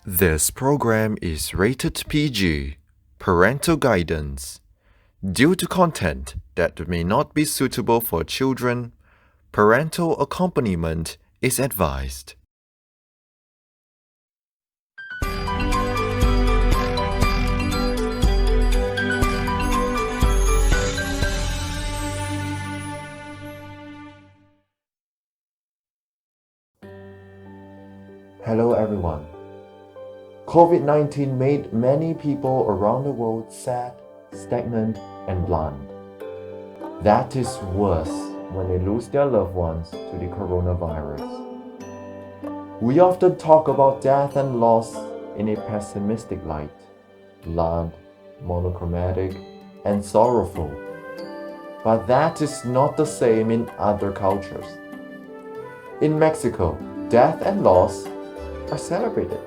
This program is rated PG, parental guidance. Due to content that may not be suitable for children, parental accompaniment is advised. Hello everyone. COVID-19 made many people around the world sad, stagnant, and bland. That is worse when they lose their loved ones to the coronavirus. We often talk about death and loss in a pessimistic light, bland, monochromatic, and sorrowful. But that is not the same in other cultures. In Mexico, death and loss are celebrated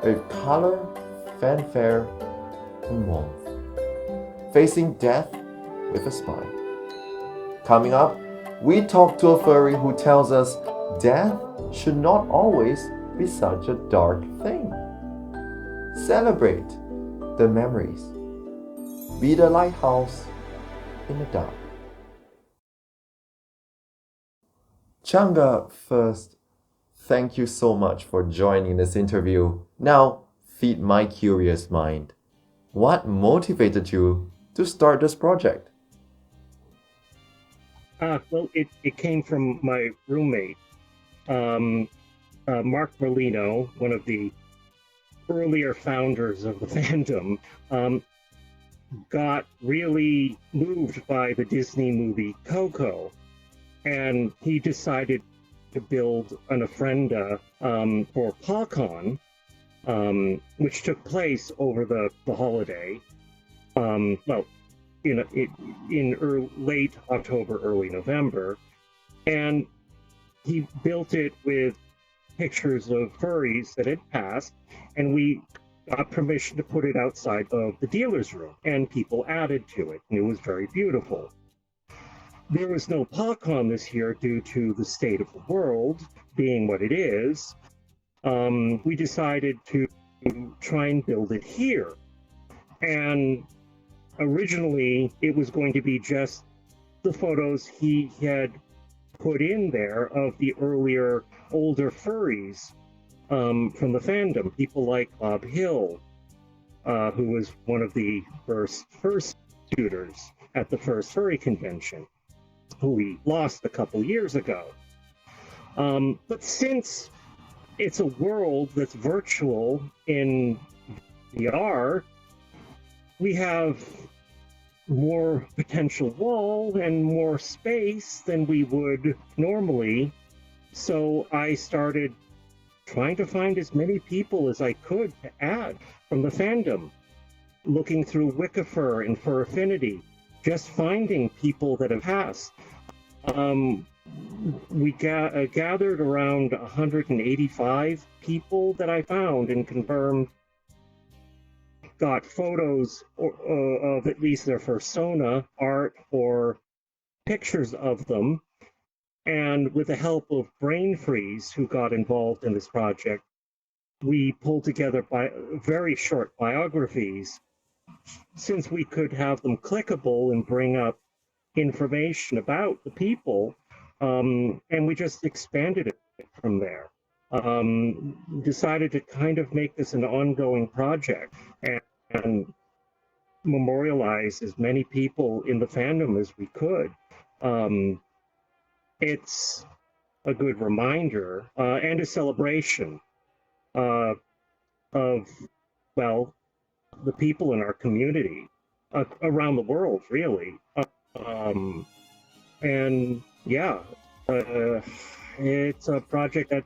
with color, fanfare, and warmth, facing death with a smile. Coming up, we talk to a furry who tells us death should not always be such a dark thing. Celebrate the memories. Be the lighthouse in the dark. Changa, first, thank you so much for joining this interview. Now, feed my curious mind. What motivated you to start this project? Well, it came from my roommate, Mark Merlino, one of the earlier founders of the Fandom, got really moved by the Disney movie Coco, and he decided to build an ofrenda for PawCon, which took place over the holiday. In late October, early November, and he built it with pictures of furries that had passed, and we got permission to put it outside of the dealer's room, and people added to it, and it was very beautiful. There was no PawCon this year due to the state of the world being what it is. We decided to try and build it here. And originally, it was going to be just the photos he had put in there of the earlier, older furries from the Fandom. People like Bob Hill, who was one of the first shooters at the first furry convention, who we lost a couple years ago. But since it's a world that's virtual in VR, we have more potential wall and more space than we would normally. So I started trying to find as many people as I could to add from the Fandom, looking through Wikifur and Fur Affinity, just finding people that have passed. We gathered around 185 people that I found and confirmed, got photos of at least their persona, art, or pictures of them. And with the help of Brain Freeze, who got involved in this project, we pulled together very short biographies, since we could have them clickable and bring up information about the people, and we just expanded it from there. Decided to kind of make this an ongoing project and memorialize as many people in the Fandom as we could. It's a good reminder and a celebration of, well, the people in our community around the world, really. And yeah, it's a project that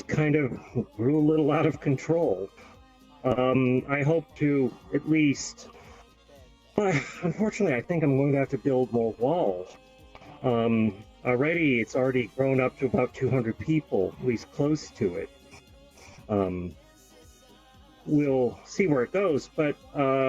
kind of grew a little out of control. I hope to at least, unfortunately, I think I'm going to have to build more walls. It's already grown up to about 200 people, at least close to it. We'll see where it goes, but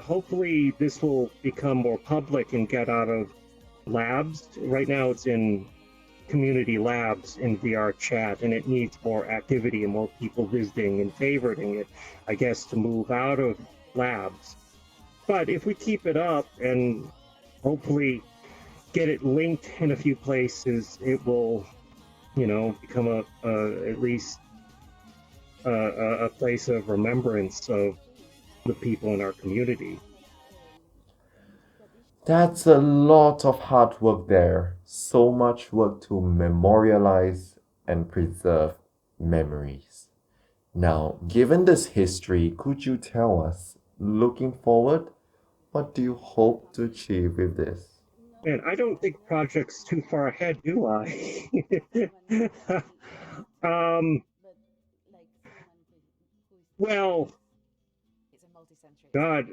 hopefully this will become more public and get out of labs. Right now it's in community labs in VRChat, and it needs more activity and more people visiting and favoriting it, I guess, to move out of labs. But if we keep it up and hopefully get it linked in a few places, it will, become at least a place of remembrance of the people in our community. That's a lot of hard work there. So much work to memorialize and preserve memories. Now, given this history, could you tell us, looking forward, what do you hope to achieve with this? Man, I don't think project's too far ahead, do I? Well, God,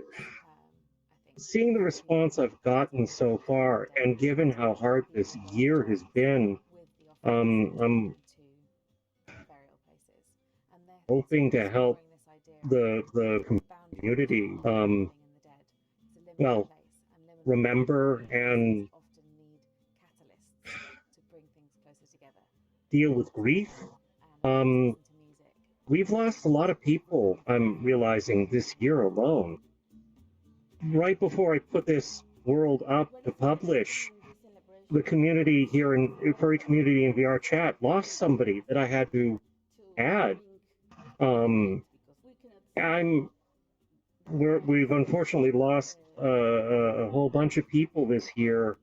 seeing the response I've gotten so far, and given how hard this year has been, I'm hoping to help the community, well, remember and deal with grief. We've lost a lot of people, I'm realizing, this year alone. Right before I put this world up to publish, the community here in furry community in VRChat lost somebody that I had to add. We've unfortunately lost a whole bunch of people this year.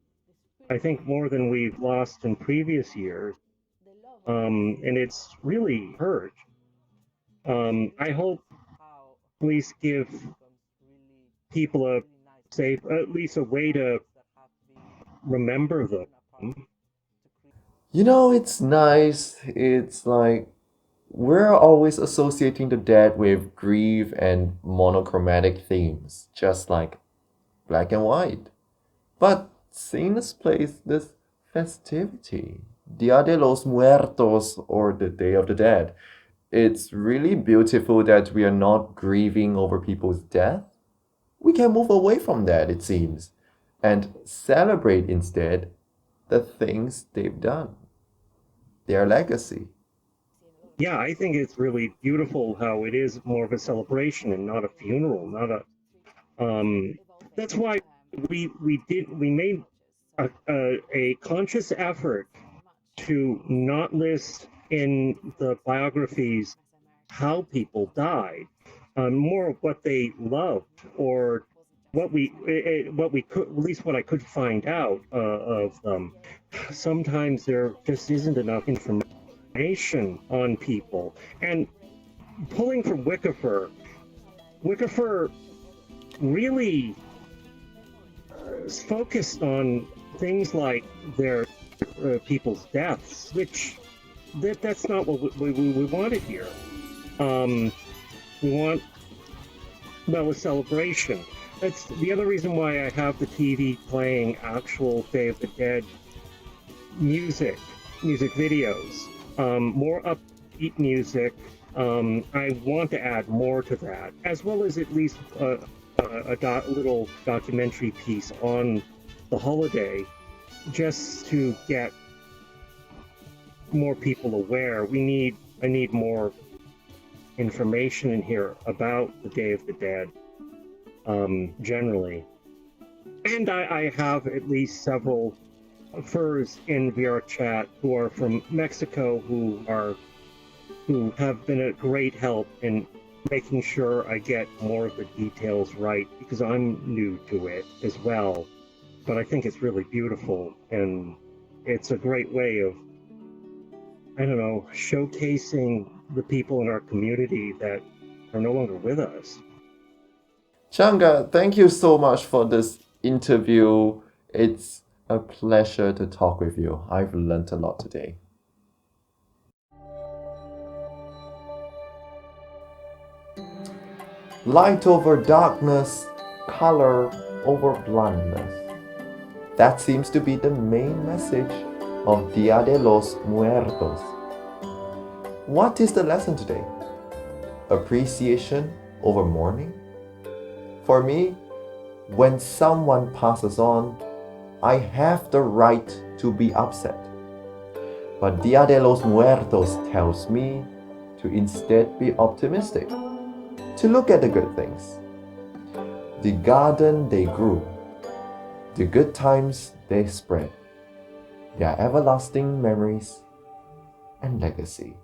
I think more than we've lost in previous years, and it's really hurt. I hope at least give people at least a way to remember them. It's nice. It's like we're always associating the dead with grief and monochromatic themes, just like black and white. But seeing this place, this festivity, Dia de los Muertos, or the Day of the Dead, it's really beautiful that we are not grieving over people's death. We can move away from that, it seems, and celebrate instead the things they've done, their legacy. Yeah, I think it's really beautiful how it is more of a celebration and not a funeral, not a that's why we made a conscious effort to not list in the biographies how people died, more of what they loved, or what we could, at least what I could find out of them. Sometimes there just isn't enough information on people. And pulling from Wickifer really is focused on things like their people's deaths, which that's not what we wanted here. We want, well, a celebration. That's the other reason why I have the TV playing actual Day of the Dead music videos. More upbeat music. I want to add more to that, as well as at least a little documentary piece on the holiday, just to get more people aware. I need more information in here about the Day of the Dead, generally. And I have at least several furs in VRChat who are from Mexico who have been a great help in making sure I get more of the details right, because I'm new to it as well. But I think it's really beautiful, and it's a great way of, I don't know, showcasing the people in our community that are no longer with us. Changa, thank you so much for this interview. It's a pleasure to talk with you. I've learned a lot today. Light over darkness, color over bluntness. That seems to be the main message of Dia de los Muertos. What is the lesson today? Appreciation over mourning? For me, when someone passes on, I have the right to be upset. But Dia de los Muertos tells me to instead be optimistic, to look at the good things. The garden they grew, the good times they spread, their everlasting memories and legacy.